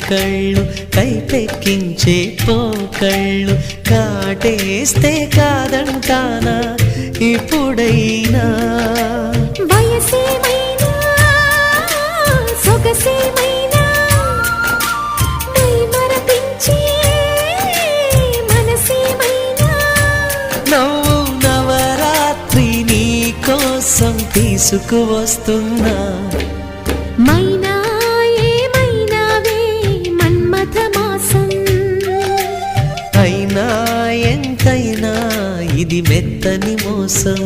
కళ్ళు కైపెక్కించే పోకళ్ళు కాటేస్తే కాదంటానా ఇప్పుడైనా వయసేమైనా సొగసేమైనా మరపించే మనసేమైనా నవ్వు నవరాత్రి నీ కోసం తీసుకువస్తున్నా మైనా ఏమైనావే మన్మథ మాసం అయినా ఎంతైనా ఇది మెత్తని మోసం